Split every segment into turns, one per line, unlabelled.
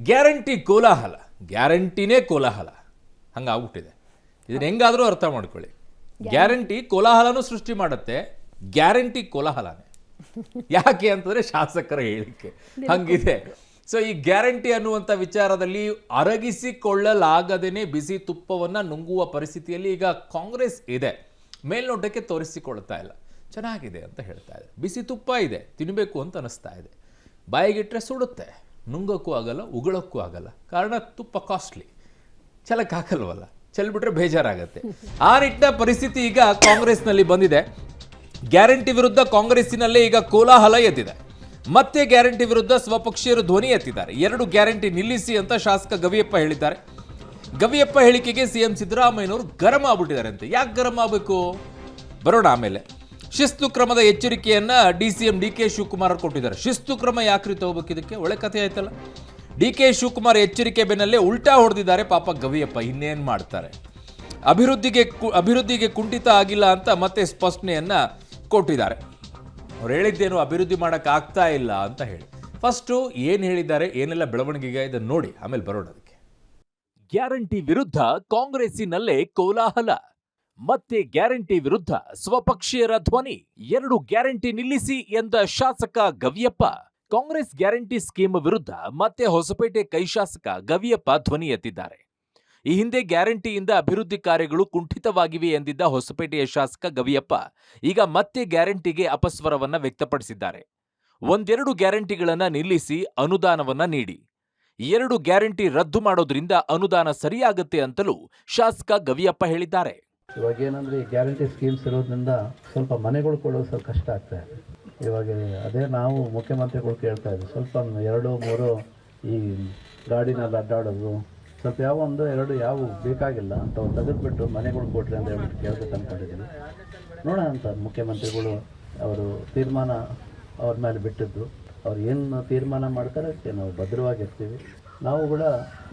Guarantee ಕೋಲಾಹಲ, ಗ್ಯಾರಂಟಿನೇ ಕೋಲಾಹಲ ಹಂಗಾಗ್ಬಿಟ್ಟಿದೆ. ಇದನ್ನ ಹೆಂಗಾದರೂ ಅರ್ಥ ಮಾಡ್ಕೊಳ್ಳಿ. ಗ್ಯಾರಂಟಿ ಕೋಲಾಹಲನೂ ಸೃಷ್ಟಿ ಮಾಡುತ್ತೆ, ಗ್ಯಾರಂಟಿ ಕೋಲಾಹಲನೇ. ಯಾಕೆ ಅಂತಂದ್ರೆ ಶಾಸಕರ ಹೇಳಿಕೆ ಹಂಗಿದೆ. ಸೊ ಈ ಗ್ಯಾರಂಟಿ ಅನ್ನುವಂಥ ವಿಚಾರದಲ್ಲಿ ಅರಗಿಸಿಕೊಳ್ಳಲಾಗದೇನೆ ಬಿಸಿ ತುಪ್ಪವನ್ನ ನುಂಗುವ ಪರಿಸ್ಥಿತಿಯಲ್ಲಿ ಈಗ ಕಾಂಗ್ರೆಸ್ ಇದೆ. ಮೇಲ್ನೋಟಕ್ಕೆ ತೋರಿಸಿಕೊಳ್ತಾ ಇಲ್ಲ, ಚೆನ್ನಾಗಿದೆ ಅಂತ ಹೇಳ್ತಾ ಇದೆ. ಬಿಸಿ ತುಪ್ಪ ಇದೆ, ತಿನ್ನಬೇಕು ಅಂತ ಅನಿಸ್ತಾ ಇದೆ. ಬಾಯಿಗಿಟ್ರೆ ಸುಡುತ್ತೆ, ನುಂಗಕ್ಕೂ ಆಗಲ್ಲ, ಉಗಳಕ್ಕೂ ಆಗಲ್ಲ. ಕಾರಣ ತುಪ್ಪ ಕಾಸ್ಟ್ಲಿ, ಚೆಲ್ಲಕ್ಕಾಗಲ್ವಲ್ಲ, ಚೆಲ್ಬಿಟ್ರೆ ಬೇಜಾರಾಗತ್ತೆ. ಆ ನಿಟ್ಟಿನ ಪರಿಸ್ಥಿತಿ ಈಗ ಕಾಂಗ್ರೆಸ್ನಲ್ಲಿ ಬಂದಿದೆ. ಗ್ಯಾರಂಟಿ ವಿರುದ್ಧ ಕಾಂಗ್ರೆಸ್ಸಿನಲ್ಲೇ ಈಗ ಕೋಲಾಹಲ ಎದ್ದಿದೆ. ಮತ್ತೆ ಗ್ಯಾರಂಟಿ ವಿರುದ್ಧ ಸ್ವಪಕ್ಷೀಯರು ಧ್ವನಿ ಎತ್ತಿದ್ದಾರೆ. 2 ಗ್ಯಾರಂಟಿ ನಿಲ್ಲಿಸಿ ಅಂತ ಶಾಸಕ ಗವಿಯಪ್ಪ ಹೇಳಿದ್ದಾರೆ. ಗವಿಯಪ್ಪ ಹೇಳಿಕೆಗೆ ಸಿಎಂ ಸಿದ್ದರಾಮಯ್ಯನವರು ಗರಂ ಆಗ್ಬಿಟ್ಟಿದ್ದಾರೆ ಅಂತ. ಯಾಕೆ ಗರಂ ಆಗಬೇಕು ಬರೋಣ ಆಮೇಲೆ. ಶಿಸ್ತು ಕ್ರಮದ ಎಚ್ಚರಿಕೆಯನ್ನ ಡಿಸಿಎಂ ಡಿಕೆ ಶಿವಕುಮಾರ್ ಕೊಟ್ಟಿದ್ದಾರೆ. ಶಿಸ್ತು ಕ್ರಮ ಯಾಕ್ರಿ ತಗೋಬೇಕು, ಇದಕ್ಕೆ ಒಳ್ಳೆ ಕಥೆ ಆಯ್ತಲ್ಲ. ಡಿಕೆ ಶಿವಕುಮಾರ್ ಎಚ್ಚರಿಕೆ ಬೆನ್ನಲ್ಲೇ ಉಲ್ಟಾ ಹೊಡೆದಿದ್ದಾರೆ ಪಾಪ ಗವಿಯಪ್ಪ. ಇನ್ನೇನು ಮಾಡ್ತಾರೆ, ಅಭಿವೃದ್ಧಿಗೆ ಕುಂಠಿತ ಆಗಿಲ್ಲ ಅಂತ ಮತ್ತೆ ಸ್ಪಷ್ಟನೆಯನ್ನ ಕೊಟ್ಟಿದ್ದಾರೆ. ಅವ್ರು ಹೇಳಿದ್ದೇನು ಅಭಿವೃದ್ಧಿ ಮಾಡಕ್ ಆಗ್ತಾ ಇಲ್ಲ ಅಂತ ಹೇಳಿ. ಫಸ್ಟು ಏನು ಹೇಳಿದ್ದಾರೆ, ಏನೆಲ್ಲ ಬೆಳವಣಿಗೆ ಇದನ್ನು ನೋಡಿ, ಆಮೇಲೆ ಬರೋಣ ಅದಕ್ಕೆ. ಗ್ಯಾರಂಟಿ ವಿರುದ್ಧ ಕಾಂಗ್ರೆಸ್ಸಿನಲ್ಲೇ ಕೋಲಾಹಲ. ಮತ್ತೆ ಗ್ಯಾರಂಟಿ ವಿರುದ್ಧ ಸ್ವಪಕ್ಷೀಯರ ಧ್ವನಿ. 2 ಗ್ಯಾರಂಟಿ ನಿಲ್ಲಿಸಿ ಎಂದ ಶಾಸಕ ಗವಿಯಪ್ಪ. ಕಾಂಗ್ರೆಸ್ ಗ್ಯಾರಂಟಿ ಸ್ಕೀಮ್ ವಿರುದ್ಧ ಮತ್ತೆ ಹೊಸಪೇಟೆ ಕೈ ಶಾಸಕ ಗವಿಯಪ್ಪ ಧ್ವನಿ ಎತ್ತಿದ್ದಾರೆ. ಈ ಹಿಂದೆ ಗ್ಯಾರಂಟಿಯಿಂದ ಅಭಿವೃದ್ಧಿ ಕಾರ್ಯಗಳು ಕುಂಠಿತವಾಗಿವೆ ಎಂದಿದ್ದ ಹೊಸಪೇಟೆಯ ಶಾಸಕ ಗವಿಯಪ್ಪ ಈಗ ಮತ್ತೆ ಗ್ಯಾರಂಟಿಗೆ ಅಪಸ್ವರವನ್ನ ವ್ಯಕ್ತಪಡಿಸಿದ್ದಾರೆ. 1-2 ಗ್ಯಾರಂಟಿಗಳನ್ನ ನಿಲ್ಲಿಸಿ ಅನುದಾನವನ್ನ ನೀಡಿ, 2 ಗ್ಯಾರಂಟಿ ರದ್ದು ಮಾಡೋದ್ರಿಂದ ಅನುದಾನ ಸರಿಯಾಗುತ್ತೆ ಅಂತಲೂ ಶಾಸಕ ಗವಿಯಪ್ಪ ಹೇಳಿದ್ದಾರೆ.
ಇವಾಗ ಏನಂದ್ರೆ ಈ ಗ್ಯಾರಂಟಿ ಸ್ಕೀಮ್ಸ್ ಇರೋದ್ರಿಂದ ಸ್ವಲ್ಪ ಮನೆಗಳು ಕೊಡೋದು ಸ್ವಲ್ಪ ಕಷ್ಟ ಆಗ್ತಾ ಇದೆ. ಇವಾಗ ಅದೇ ನಾವು ಮುಖ್ಯಮಂತ್ರಿಗಳು ಕೇಳ್ತಾ ಇದ್ವಿ, ಸ್ವಲ್ಪ 2-3 ಈ ಗಾಡಿನಲ್ಲಿ ಅಡ್ಡಾಡೋದು, ಸ್ವಲ್ಪ ಯಾವ 1-2 ಯಾವ ಬೇಕಾಗಿಲ್ಲ ಅಂತ ತೆಗೆದುಬಿಟ್ಟು ಮನೆಗಳು ಕೊಟ್ರಿ ಅಂತ ಹೇಳ್ಬಿಟ್ಟು ಕೇಳ್ಬೇಕು ಅಂದ್ಕೊಂಡಿದ್ದೀವಿ. ನೋಡೋಣ ಅಂತ ಮುಖ್ಯಮಂತ್ರಿಗಳು ಅವರು ತೀರ್ಮಾನ ಅವ್ರ ಮೇಲೆ ಬಿಟ್ಟಿದ್ದು. ಅವ್ರು ಏನು ತೀರ್ಮಾನ ಮಾಡ್ತಾರೆ ಅದಕ್ಕೆ ನಾವು ಭದ್ರವಾಗಿರ್ತೀವಿ. ನಾವು ಕೂಡ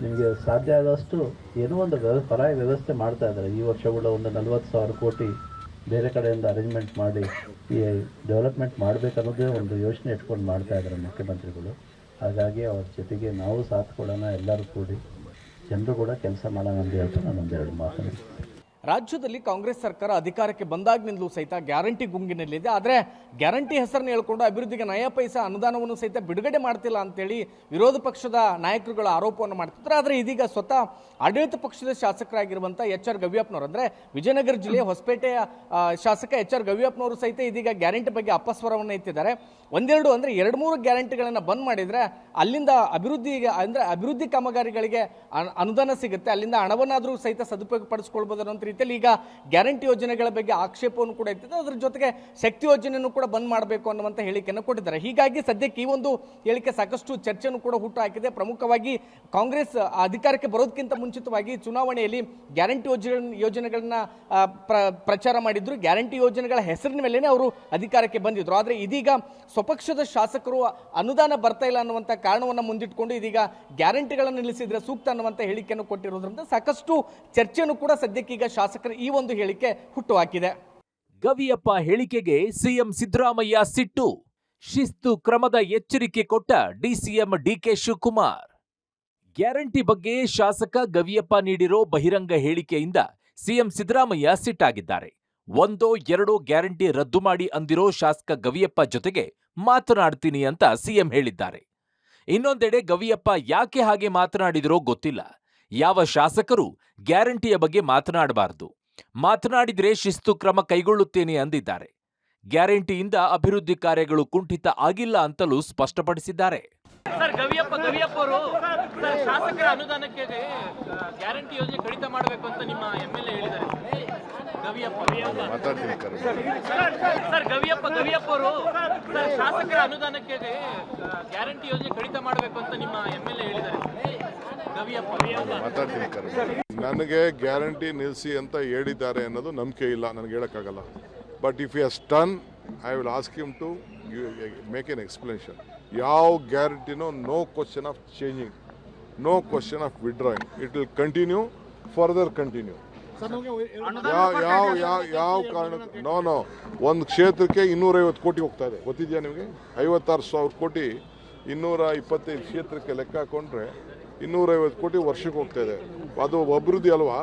ನಿಮಗೆ ಸಾಧ್ಯ ಆದಷ್ಟು ಏನೋ ಒಂದು ಪರಾಯ ವ್ಯವಸ್ಥೆ ಮಾಡ್ತಾ ಇದ್ದಾರೆ. ಈ ವರ್ಷ ಕೂಡ ಒಂದು 40,000 ಕೋಟಿ ಬೇರೆ ಕಡೆಯಿಂದ ಅರೇಂಜ್ಮೆಂಟ್ ಮಾಡಿ ಈ ಡೆವಲಪ್ಮೆಂಟ್ ಮಾಡಬೇಕನ್ನೋದೇ ಒಂದು ಯೋಚನೆ ಇಟ್ಕೊಂಡು ಮಾಡ್ತಾ ಇದ್ದಾರೆ ಮುಖ್ಯಮಂತ್ರಿಗಳು. ಹಾಗಾಗಿ ಅವ್ರ ಜೊತೆಗೆ ನಾವು ಸಾಥ್ ಕೊಡೋಣ, ಎಲ್ಲರೂ ಕೂಡಿ ಜನರು ಕೂಡ ಕೆಲಸ ಮಾಡೋಣ ಅಂತ ಹೇಳ್ತಾ ನಾನು 1-2 ಮಾತಾಡ್ತೀನಿ.
ರಾಜ್ಯದಲ್ಲಿ ಕಾಂಗ್ರೆಸ್ ಸರ್ಕಾರ ಅಧಿಕಾರಕ್ಕೆ ಬಂದಾಗಿನಿಂದಲೂ ಸಹಿತ ಗ್ಯಾರಂಟಿ ಗುಂಗಿನಲ್ಲಿದೆ. ಆದರೆ ಗ್ಯಾರಂಟಿ ಹೆಸರನ್ನು ಹೇಳ್ಕೊಂಡು ಅಭಿವೃದ್ಧಿಗೆ ನಯ ಪೈಸಾ ಅನುದಾನವನ್ನು ಸಹಿತ ಬಿಡುಗಡೆ ಮಾಡ್ತಿಲ್ಲ ಅಂತೇಳಿ ವಿರೋಧ ಪಕ್ಷದ ನಾಯಕರುಗಳ ಆರೋಪವನ್ನು ಮಾಡ್ತಿದ್ದಾರೆ. ಆದರೆ ಇದೀಗ ಸ್ವತಃ ಆಡಳಿತ ಪಕ್ಷದ ಶಾಸಕರಾಗಿರುವಂಥ HR ಗವಿಯಪ್ಪನವರು, ಅಂದರೆ ವಿಜಯನಗರ ಜಿಲ್ಲೆಯ ಹೊಸಪೇಟೆಯ ಶಾಸಕ HR ಗವಿಯಪ್ಪನವರು ಸಹಿತ ಇದೀಗ ಗ್ಯಾರಂಟಿ ಬಗ್ಗೆ ಅಪಸ್ವರವನ್ನು ಎತ್ತಿದ್ದಾರೆ. 1-2 ಅಂದರೆ 2-3 ಗ್ಯಾರಂಟಿಗಳನ್ನು ಬಂದ್ ಮಾಡಿದರೆ ಅಲ್ಲಿಂದ ಅಭಿವೃದ್ಧಿ ಕಾಮಗಾರಿಗಳಿಗೆ ಅನುದಾನ ಸಿಗುತ್ತೆ, ಅಲ್ಲಿಂದ ಹಣವನ್ನಾದರೂ ಸಹಿತ ಸದುಪಯೋಗ ಪಡಿಸ್ಕೊಳ್ಬೋದು ಅನ್ನೋ ರೀತಿಯಲ್ಲಿ ಈಗ ಗ್ಯಾರಂಟಿ ಯೋಜನೆಗಳ ಬಗ್ಗೆ ಆಕ್ಷೇಪವನ್ನು ಕೂಡ ಇರ್ತದೆ. ಅದರ ಜೊತೆಗೆ ಶಕ್ತಿ ಯೋಜನೆಯನ್ನು ಕೂಡ ಬಂದ್ ಮಾಡಬೇಕು ಅನ್ನುವಂಥ ಹೇಳಿಕೆಯನ್ನು ಕೊಟ್ಟಿದ್ದಾರೆ. ಹೀಗಾಗಿ ಸದ್ಯಕ್ಕೆ ಈ ಒಂದು ಹೇಳಿಕೆ ಸಾಕಷ್ಟು ಚರ್ಚೆಯನ್ನು ಕೂಡ ಹುಟ್ಟು ಹಾಕಿದೆ. ಪ್ರಮುಖವಾಗಿ ಕಾಂಗ್ರೆಸ್ ಅಧಿಕಾರಕ್ಕೆ ಬರೋದಕ್ಕಿಂತ ಮುಂಚಿತವಾಗಿ ಚುನಾವಣೆಯಲ್ಲಿ ಗ್ಯಾರಂಟಿ ಯೋಜನೆಗಳನ್ನ ಪ್ರಚಾರ ಮಾಡಿದ್ರು. ಗ್ಯಾರಂಟಿ ಯೋಜನೆಗಳ ಹೆಸರಿನ ಮೇಲೇನೆ ಅವರು ಅಧಿಕಾರಕ್ಕೆ ಬಂದಿದ್ರು. ಆದರೆ ಇದೀಗ ಸ್ವಪಕ್ಷದ ಶಾಸಕರು ಅನುದಾನ ಬರ್ತಾ ಇಲ್ಲ ಅನ್ನುವಂಥ ಕಾರಣವನ್ನು ಮುಂದಿಟ್ಕೊಂಡು ಇದೀಗ ಗ್ಯಾರಂಟಿಗಳನ್ನು ನಿಲ್ಲಿಸಿದ್ರೆ ಸೂಕ್ತ ಅನ್ನುವಂಥ ಹೇಳಿಕೆಯನ್ನು ಕೊಟ್ಟಿರೋದ್ರಿಂದ ಸಾಕಷ್ಟು ಚರ್ಚೆಯನ್ನು ಕೂಡ ಸದ್ಯಕ್ಕೆ ಈಗ ಶಾಸಕರ ಈ ಒಂದು ಹೇಳಿಕೆ ಹುಟ್ಟು ಹಾಕಿದೆ.
ಗವಿಯಪ್ಪ ಹೇಳಿಕೆಗೆ ಸಿಎಂ ಸಿದ್ದರಾಮಯ್ಯ ಸಿಟ್ಟು. ಶಿಸ್ತು ಕ್ರಮದ ಎಚ್ಚರಿಕೆ ಕೊಟ್ಟ ಡಿಸಿಎಂ ಡಿಕೆ ಶಿವಕುಮಾರ್. ಗ್ಯಾರಂಟಿ ಬಗ್ಗೆ ಶಾಸಕ ಗವಿಯಪ್ಪ ನೀಡಿರೋ ಬಹಿರಂಗ ಹೇಳಿಕೆಯಿಂದ ಸಿಎಂ ಸಿದ್ದರಾಮಯ್ಯ ಸಿಟ್ಟಾಗಿದ್ದಾರೆ. 1-2 ಗ್ಯಾರಂಟಿ ರದ್ದು ಮಾಡಿ ಅಂದಿರೋ ಶಾಸಕ ಗವಿಯಪ್ಪ ಜೊತೆಗೆ ಮಾತನಾಡ್ತೀನಿ ಅಂತ ಸಿಎಂ ಹೇಳಿದ್ದಾರೆ. ಇನ್ನೊಂದೆಡೆ ಗವಿಯಪ್ಪ ಯಾಕೆ ಹಾಗೆ ಮಾತನಾಡಿದರೋ ಗೊತ್ತಿಲ್ಲ. ಯಾವ ಶಾಸಕರು ಗ್ಯಾರಂಟಿಯ ಬಗ್ಗೆ ಮಾತನಾಡಬಾರದು, ಮಾತನಾಡಿದ್ರೆ ಶಿಸ್ತು ಕ್ರಮ ಕೈಗೊಳ್ಳುತ್ತೇನೆ ಅಂದಿದ್ದಾರೆ. ಗ್ಯಾರಂಟಿಯಿಂದ ಅಭಿವೃದ್ಧಿ ಕಾರ್ಯಗಳು ಕುಂಠಿತ ಆಗಿಲ್ಲ ಅಂತಲೂ ಸ್ಪಷ್ಟಪಡಿಸಿದ್ದಾರೆ.
ಸರ್ ಗವಿಯಪ್ಪ ಅವರು ಶಾಸಕರ ಅನುದಾನಕ್ಕೆ ಗ್ಯಾರಂಟಿ ಯೋಜನೆ ಕಡಿತ ಮಾಡಬೇಕು ಅಂತ ನಿಮ್ಮ MLA ಹೇಳಿದ್ದಾರೆ. ಸರ್ ಗವಿಯಪ್ಪ ಅವರು ಶಾಸಕರ ಅನುದಾನಕ್ಕೆ ಗ್ಯಾರಂಟಿ ಯೋಜನೆ ಕಡಿತ ಮಾಡಬೇಕು ಅಂತ ನಿಮ್ಮ MLA ಹೇಳಿದ್ದಾರೆ.
ನನಗೆ ಗ್ಯಾರಂಟಿ ನಿಲ್ಲಿಸಿ ಅಂತ ಹೇಳಿದ್ದಾರೆ ಅನ್ನೋದು ನಂಬಿಕೆ ಇಲ್ಲ, ನನಗೆ ಹೇಳೋಕ್ಕಾಗಲ್ಲ. But if you has done, I will ask him to make an explanation. ಯಾವ ಗ್ಯಾರಂಟಿನೋ no question of changing, no question of withdrawing. It will continue, further continue. ಯಾವ ಕಾರಣಕ್ಕೆ ನೋ ಒಂದು ಕ್ಷೇತ್ರಕ್ಕೆ 250 ಕೋಟಿ ಹೋಗ್ತಾ ಇದೆ, ಗೊತ್ತಿದೆಯಾ ನಿಮಗೆ? 56,000 ಕೋಟಿ 225 ಕ್ಷೇತ್ರಕ್ಕೆ ಲೆಕ್ಕ ಹಾಕೊಂಡ್ರೆ 250 ಕೋಟಿ ವರ್ಷಕ್ಕೆ ಹೋಗ್ತಾ ಇದೆ. ಅದು ಅಭಿವೃದ್ಧಿ ಅಲ್ವಾ?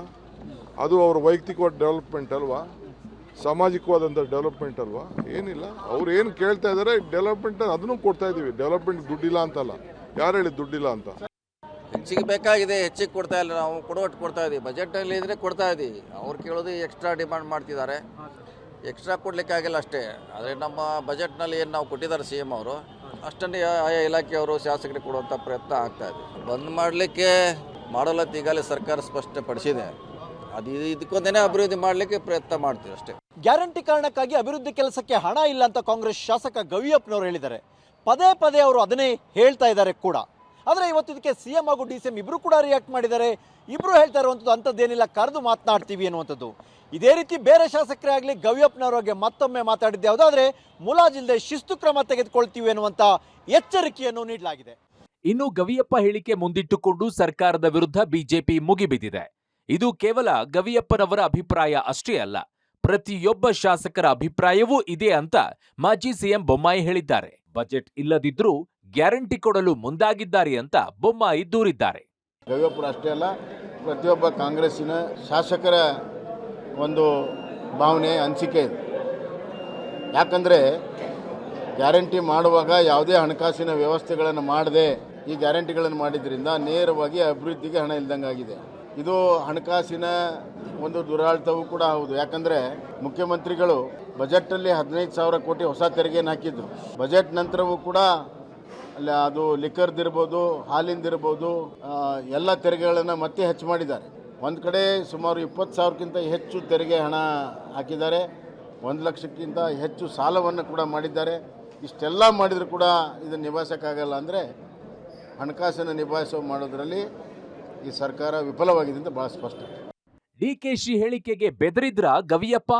ಅದು ಅವ್ರ ವೈಯಕ್ತಿಕವಾದ ಡೆವಲಪ್ಮೆಂಟ್ ಅಲ್ವಾ? ಸಾಮಾಜಿಕವಾದಂಥ ಡೆವಲಪ್ಮೆಂಟ್ ಅಲ್ವಾ? ಏನಿಲ್ಲ, ಅವ್ರು ಏನು ಕೇಳ್ತಾ ಇದ್ದಾರೆ ಡೆವಲಪ್ಮೆಂಟ್ ಅದನ್ನು ಕೊಡ್ತಾ ಇದ್ದೀವಿ. ಡೆವಲಪ್ಮೆಂಟ್ ದುಡ್ಡಿಲ್ಲ ಅಂತಲ್ಲ, ಯಾರು ಹೇಳಿ ದುಡ್ಡಿಲ್ಲ ಅಂತ?
ಹೆಚ್ಚಿಗೆ ಬೇಕಾಗಿದೆ, ಹೆಚ್ಚಿಗೆ ಕೊಡ್ತಾ ಇಲ್ಲ. ನಾವು ಕೊಡುವಟ್ಟು ಕೊಡ್ತಾ ಇದ್ದೀವಿ, ಬಜೆಟಲ್ಲಿ ಇದ್ರೆ ಕೊಡ್ತಾ ಇದ್ದೀವಿ. ಅವ್ರು ಕೇಳೋದು ಎಕ್ಸ್ಟ್ರಾ ಡಿಮಾಂಡ್ ಮಾಡ್ತಿದ್ದಾರೆ. ಎಕ್ಸ್ಟ್ರಾ ಕೊಡಲಿಕ್ಕಾಗಿಲ್ಲ ಅಷ್ಟೇ. ಆದರೆ ನಮ್ಮ ಬಜೆಟ್ನಲ್ಲಿ ಏನು ನಾವು ಕೊಟ್ಟಿದ್ದಾರೆ ಸಿ ಎಮ್ ಅವರು, ಅಷ್ಟನ್ನೇ ಆಯಾ ಇಲಾಖೆಯವರು ಶಾಸಕರಿಗೆ ಕೊಡುವಂಥ ಪ್ರಯತ್ನ ಆಗ್ತಾ ಇದೆ. ಬಂದ್ ಮಾಡಲಿಕ್ಕೆ ಮಾಡಲ್ಲ, ಈಗಾಗಲೇ ಸರ್ಕಾರ ಸ್ಪಷ್ಟಪಡಿಸಿದೆ. ಅದು ಇದಕ್ಕೊಂದೇ ಅಭಿವೃದ್ಧಿ ಮಾಡಲಿಕ್ಕೆ ಪ್ರಯತ್ನ ಮಾಡ್ತೀವಿ ಅಷ್ಟೇ.
ಗ್ಯಾರಂಟಿ ಕಾರಣಕ್ಕಾಗಿ ಅಭಿವೃದ್ಧಿ ಕೆಲಸಕ್ಕೆ ಹಣ ಇಲ್ಲ ಅಂತ ಕಾಂಗ್ರೆಸ್ ಶಾಸಕ ಗವಿಯಪ್ಪನವರು ಹೇಳಿದ್ದಾರೆ. ಪದೇ ಪದೇ ಅವರು ಅದನ್ನೇ ಹೇಳ್ತಾ ಇದ್ದಾರೆ ಕೂಡ. ಆದರೆ ಇವತ್ತು ಇದಕ್ಕೆ ಸಿಎಂ ಹಾಗೂ ಡಿ ಸಿ ಎಂ ಇಬ್ಬರು ಕೂಡ ರಿಯಾಕ್ಟ್ ಮಾಡಿದ್ದಾರೆ. ಇಬ್ಬರು ಹೇಳ್ತಾ ಇರುವಂಥದ್ದು ಅಂಥದ್ದೇನಿಲ್ಲ, ಕರೆದು ಮಾತನಾಡ್ತೀವಿ ಅನ್ನುವಂಥದ್ದು. ಇದೇ ರೀತಿ ಬೇರೆ ಶಾಸಕರೇ ಆಗಲಿ ಗವಿಯಪ್ಪನವರಿಗೆ ಮತ್ತೊಮ್ಮೆ ಮಾತಾಡಿದ್ದೆ ಯಾವುದಾದ್ರೆ ಮುಲಾಜಿಲ್ಲದೆ ಶಿಸ್ತು ಕ್ರಮ ತೆಗೆದುಕೊಳ್ತೀವಿ ಅನ್ನುವಂಥ ಎಚ್ಚರಿಕೆಯನ್ನು ನೀಡಲಾಗಿದೆ.
ಇನ್ನು ಗವಿಯಪ್ಪ ಹೇಳಿಕೆ ಮುಂದಿಟ್ಟುಕೊಂಡು ಸರ್ಕಾರದ ವಿರುದ್ಧ ಬಿಜೆಪಿ ಮುಗಿಬಿದ್ದಿದೆ. ಇದು ಕೇವಲ ಗವಿಯಪ್ಪನವರ ಅಭಿಪ್ರಾಯ ಅಷ್ಟೇ ಅಲ್ಲ, ಪ್ರತಿಯೊಬ್ಬ ಶಾಸಕರ ಅಭಿಪ್ರಾಯವೂ ಇದೆ ಅಂತ ಮಾಜಿ ಸಿಎಂ ಬೊಮ್ಮಾಯಿ ಹೇಳಿದ್ದಾರೆ. ಬಜೆಟ್ ಇಲ್ಲದಿದ್ರೂ ಗ್ಯಾರಂಟಿ ಕೊಡಲು ಮುಂದಾಗಿದ್ದಾರೆ ಅಂತ ಬೊಮ್ಮಾಯಿ ದೂರಿದ್ದಾರೆ.
ಗವಿಯಪ್ಪರು ಅಷ್ಟೇ ಅಲ್ಲ, ಪ್ರತಿಯೊಬ್ಬ ಕಾಂಗ್ರೆಸ್ಸಿನ ಶಾಸಕರ ಒಂದು ಭಾವನೆ, ಅನಿಸಿಕೆ ಇದೆ. ಯಾಕಂದರೆ ಗ್ಯಾರಂಟಿ ಮಾಡುವಾಗ ಯಾವುದೇ ಹಣಕಾಸಿನ ವ್ಯವಸ್ಥೆಗಳನ್ನು ಮಾಡದೆ ಈ ಗ್ಯಾರಂಟಿಗಳನ್ನು ಮಾಡಿದ್ರಿಂದ ನೇರವಾಗಿ ಅಭಿವೃದ್ಧಿಗೆ ಹಣ ಇಲ್ದಂಗಾಗಿದೆ. ಇದು ಹಣಕಾಸಿನ ಒಂದು ದುರಾಡಳಿತವೂ ಕೂಡ ಹೌದು. ಯಾಕಂದರೆ ಮುಖ್ಯಮಂತ್ರಿಗಳು ಬಜೆಟಲ್ಲಿ 15,000 ಕೋಟಿ ಹೊಸ ತೆರಿಗೆಯನ್ನು ಹಾಕಿದ್ರು. ಬಜೆಟ್ ನಂತರವೂ ಕೂಡ ಅದು ಲಿಕ್ಕರ್ದಿರ್ಬೋದು, ಹಾಲಿಂದಿರ್ಬೋದು, ಎಲ್ಲ ತೆರಿಗೆಗಳನ್ನು ಮತ್ತೆ ಹೆಚ್ಚು ಮಾಡಿದ್ದಾರೆ. ಒಂದು ಕಡೆ ಸುಮಾರು 20,000ಕ್ಕಿಂತ ಹೆಚ್ಚು ತೆರಿಗೆ ಹಣ ಹಾಕಿದ್ದಾರೆ. 1 ಲಕ್ಷಕ್ಕಿಂತ ಹೆಚ್ಚು ಸಾಲವನ್ನು ಕೂಡ ಮಾಡಿದ್ದಾರೆ. ಇಷ್ಟೆಲ್ಲ ಮಾಡಿದರೂ ಕೂಡ ಇದನ್ನು ನಿಭಾಯಿಸೋಕ್ಕಾಗಲ್ಲ. ಅಂದರೆ ಹಣಕಾಸನ್ನು ನಿಭಾಯಿಸೋ ಮಾಡೋದರಲ್ಲಿ ಈ ಸರ್ಕಾರ ವಿಫಲವಾಗಿದೆ ಅಂತ ಬಹಳ ಸ್ಪಷ್ಟ.
ಡಿಕೆಶಿ ಹೇಳಿಕೆಗೆ ಬೆದರಿದ್ರ ಗವಿಯಪ್ಪ?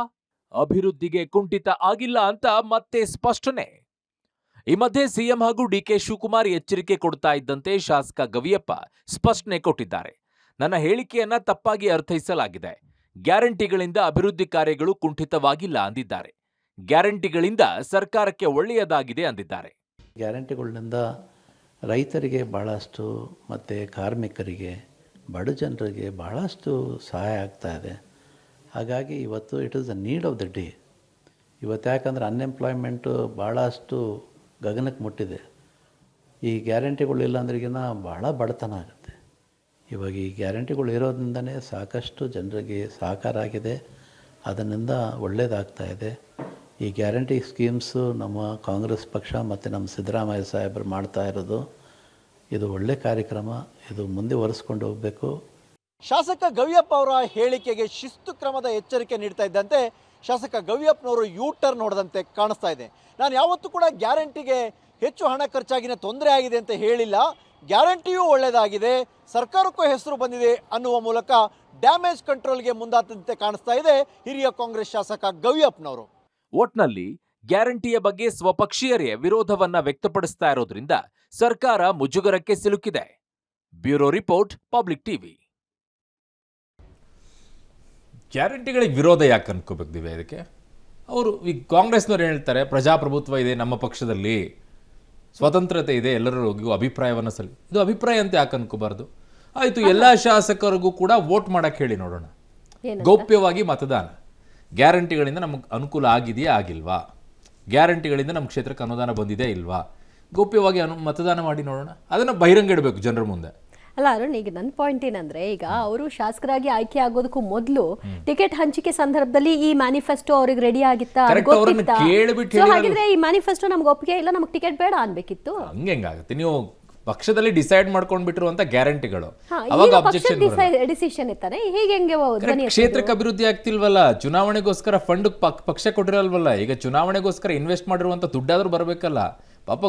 ಅಭಿವೃದ್ಧಿಗೆ ಕುಂಠಿತ ಆಗಿಲ್ಲ ಅಂತ ಮತ್ತೆ ಸ್ಪಷ್ಟನೆ. ಈ ಮಧ್ಯೆ ಸಿಎಂ ಹಾಗೂ ಡಿಕೆ ಶಿವಕುಮಾರ್ ಎಚ್ಚರಿಕೆ ಕೊಡ್ತಾ ಇದ್ದಂತೆ ಶಾಸಕ ಗವಿಯಪ್ಪ ಸ್ಪಷ್ಟನೆ ಕೊಟ್ಟಿದ್ದಾರೆ. ನನ್ನ ಹೇಳಿಕೆಯನ್ನ ತಪ್ಪಾಗಿ ಅರ್ಥೈಸಲಾಗಿದೆ. ಗ್ಯಾರಂಟಿಗಳಿಂದ ಅಭಿವೃದ್ಧಿ ಕಾರ್ಯಗಳು ಕುಂಠಿತವಾಗಿಲ್ಲ ಅಂದಿದ್ದಾರೆ. ಗ್ಯಾರಂಟಿಗಳಿಂದ ಸರ್ಕಾರಕ್ಕೆ ಒಳ್ಳೆಯದಾಗಿದೆ ಅಂದಿದ್ದಾರೆ.
ಗ್ಯಾರಂಟಿಗಳಿಂದ ರೈತರಿಗೆ ಭಾಳಷ್ಟು ಮತ್ತು ಕಾರ್ಮಿಕರಿಗೆ, ಬಡ ಜನರಿಗೆ ಭಾಳಷ್ಟು ಸಹಾಯ ಆಗ್ತಾ ಇದೆ. ಹಾಗಾಗಿ ಇವತ್ತು it is the need of the day. ಇವತ್ತು ಯಾಕಂದರೆ ಅನ್ಎಂಪ್ಲಾಯ್ಮೆಂಟು ಭಾಳಷ್ಟು ಗಗನಕ್ಕೆ ಮುಟ್ಟಿದೆ. ಈ ಗ್ಯಾರಂಟಿಗಳಿಲ್ಲ ಅಂದ್ರಿಗಿನ ಭಾಳ ಬಡತನ ಆಗುತ್ತೆ. ಇವಾಗ ಈ ಗ್ಯಾರಂಟಿಗಳು ಇರೋದ್ರಿಂದನೇ ಸಾಕಷ್ಟು ಜನರಿಗೆ ಸಹಕಾರ ಆಗಿದೆ. ಅದರಿಂದ ಒಳ್ಳೆಯದಾಗ್ತಾ ಇದೆ. ಈ ಗ್ಯಾರಂಟಿ ಸ್ಕೀಮ್ಸು ನಮ್ಮ ಕಾಂಗ್ರೆಸ್ ಪಕ್ಷ ಮತ್ತು ನಮ್ಮ ಸಿದ್ದರಾಮಯ್ಯ ಸಾಹೇಬರು ಮಾಡ್ತಾ ಇರೋದು ಇದು ಒಳ್ಳೆ ಕಾರ್ಯಕ್ರಮ. ಇದು ಮುಂದೆ ಒರೆಸ್ಕೊಂಡು ಹೋಗಬೇಕು.
ಶಾಸಕ ಗವಿಯಪ್ಪ ಅವರ ಹೇಳಿಕೆಗೆ ಶಿಸ್ತು ಕ್ರಮದ ಎಚ್ಚರಿಕೆ ನೀಡ್ತಾ ಇದ್ದಂತೆ ಶಾಸಕ ಗವಿಯಪ್ಪನವರು ಯೂ ಟರ್ನ್ ಹೊಡೆದಂತೆ ಕಾಣಿಸ್ತಾ ಇದೆ. ನಾನು ಯಾವತ್ತೂ ಕೂಡ ಗ್ಯಾರಂಟಿಗೆ ಹೆಚ್ಚು ಹಣ ಖರ್ಚಾಗಿನ ತೊಂದರೆ ಆಗಿದೆ ಅಂತ ಹೇಳಿಲ್ಲ. ಗ್ಯಾರಂಟಿಯೂ ಒಳ್ಳೆಯದಾಗಿದೆ, ಸರ್ಕಾರಕ್ಕೂ ಹೆಸರು ಬಂದಿದೆ ಅನ್ನುವ ಮೂಲಕ ಡ್ಯಾಮೇಜ್ ಕಂಟ್ರೋಲ್ಗೆ ಮುಂದಾದಂತೆ ಕಾಣಿಸ್ತಾ ಇದೆ ಹಿರಿಯ ಕಾಂಗ್ರೆಸ್ ಶಾಸಕ ಗವಿಯಪ್ಪನವರು.
ಒಟ್ನಲ್ಲಿ ಗ್ಯಾರಂಟಿಯ ಬಗ್ಗೆ ಸ್ವಪಕ್ಷೀಯರೇ ವಿರೋಧವನ್ನ ವ್ಯಕ್ತಪಡಿಸ್ತಾ ಇರೋದ್ರಿಂದ ಸರ್ಕಾರ ಮುಜುಗರಕ್ಕೆ ಸಿಲುಕಿದೆ. Bureau report, Public TV.
ಗ್ಯಾರಂಟಿಗಳಿಗೆ ವಿರೋಧ ಯಾಕೆ ಅನ್ಕೋಬೇಕು ದಿವ್ಯ? ಇದಕ್ಕೆ ಅವರು ಈಗ ಕಾಂಗ್ರೆಸ್ನವ್ರು ಹೇಳ್ತಾರೆ ಪ್ರಜಾಪ್ರಭುತ್ವ ಇದೆ ನಮ್ಮ ಪಕ್ಷದಲ್ಲಿ, ಸ್ವತಂತ್ರತೆ ಇದೆ, ಎಲ್ಲರಿಗೂ ಅಭಿಪ್ರಾಯವನ್ನು ಇದು ಅಭಿಪ್ರಾಯ ಅಂತ ಯಾಕೆ ಅನ್ಕೋಬಾರ್ದು? ಆಯಿತು, ಎಲ್ಲ ಶಾಸಕರಿಗೂ ಕೂಡ ವೋಟ್ ಮಾಡಕ್ಕೆ ಹೇಳಿ ನೋಡೋಣ. ಗೌಪ್ಯವಾಗಿ ಮತದಾನ. ಗ್ಯಾರಂಟಿಗಳಿಂದ ನಮಗೆ ಅನುಕೂಲ ಆಗಿದೆಯಾ ಆಗಿಲ್ವಾ? ಗ್ಯಾರಂಟಿಗಳಿಂದ ನಮ್ಮ ಕ್ಷೇತ್ರಕ್ಕೆ ಅನುದಾನ ಬಂದಿದೆ ಇಲ್ವಾ? ಗೌಪ್ಯವಾಗಿ ಮತದಾನ ಮಾಡಿ ನೋಡೋಣ. ಅದನ್ನು ಬಹಿರಂಗ ಇಡಬೇಕು ಜನರ ಮುಂದೆ.
ಅಲ್ಲ ಅರುಣ್, ಈಗ ನನ್ನ ಪಾಯಿಂಟ್ ಏನಂದ್ರೆ, ಈಗ ಅವರು ಶಾಸಕರಾಗಿ ಆಯ್ಕೆ ಆಗೋದಕ್ಕೂ ಮೊದಲು ಟಿಕೆಟ್ ಹಂಚಿಕೆ ಸಂದರ್ಭದಲ್ಲಿ ಈ ಮ್ಯಾನಿಫೆಸ್ಟೋ ಅವ್ರಿಗೆ ರೆಡಿ ಆಗಿತ್ತಾ? ಹಾಗಿದ್ರೆ ಈ ಮ್ಯಾನಿಫೆಸ್ಟೋ ನಮ್ಗೆ ಒಪ್ಪಿಗೆ ಇಲ್ಲ, ನಮ್ಗೆ ಟಿಕೆಟ್ ಬೇಡ ಅನ್ಬೇಕಿತ್ತು.
ಹಂಗಾಗುತ್ತೆ. ನೀವು ಪಕ್ಷದಲ್ಲಿ ಡಿಸೈಡ್ ಮಾಡ್ಕೊಂಡ್ಬಿಟ್ಟಿರುವಂತ ಗ್ಯಾರಂಟಿಗಳು
ಡಿಸಿಷನ್ ಇರ್ತಾರೆ. ಹೀಗೆ
ಕ್ಷೇತ್ರಕ್ಕೆ ಅಭಿವೃದ್ಧಿ ಆಗ್ತಿಲ್ವಲ್ಲ, ಚುನಾವಣೆಗೋಸ್ಕರ ಫಂಡ್ ಪಕ್ಷ ಕೊಟ್ಟಿರಲ್ವಲ್ಲ. ಈಗ ಚುನಾವಣೆಗೋಸ್ಕರ ಇನ್ವೆಸ್ಟ್ ಮಾಡಿರುವಂತ ದುಡ್ಡಾದ್ರೂ ಬರಬೇಕಲ್ಲ. ಪಾಪ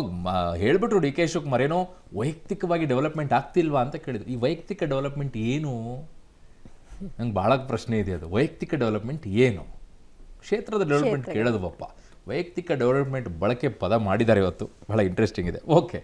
ಹೇಳ್ಬಿಟ್ರು ಡಿ ಕೆ ಶಿವಕುಮಾರ್, ಏನೋ ವೈಯಕ್ತಿಕವಾಗಿ ಡೆವಲಪ್ಮೆಂಟ್ ಆಗ್ತಿಲ್ವಾ ಅಂತ ಕೇಳಿದ್ರು. ಈ ವೈಯಕ್ತಿಕ ಡೆವಲಪ್ಮೆಂಟ್ ಏನು? ನಂಗೆ ಭಾಳ ಪ್ರಶ್ನೆ ಇದೆ. ಅದು ವೈಯಕ್ತಿಕ ಡೆವಲಪ್ಮೆಂಟ್ ಏನು? ಕ್ಷೇತ್ರದ ಡೆವಲಪ್ಮೆಂಟ್ ಕೇಳೋದು. ವೈಯಕ್ತಿಕ ಡೆವಲಪ್ಮೆಂಟ್ ಬಳಕೆ ಪದ ಮಾಡಿದ್ದಾರೆ ಇವತ್ತು. ಬಹಳ ಇಂಟ್ರೆಸ್ಟಿಂಗ್ ಇದೆ. ಓಕೆ.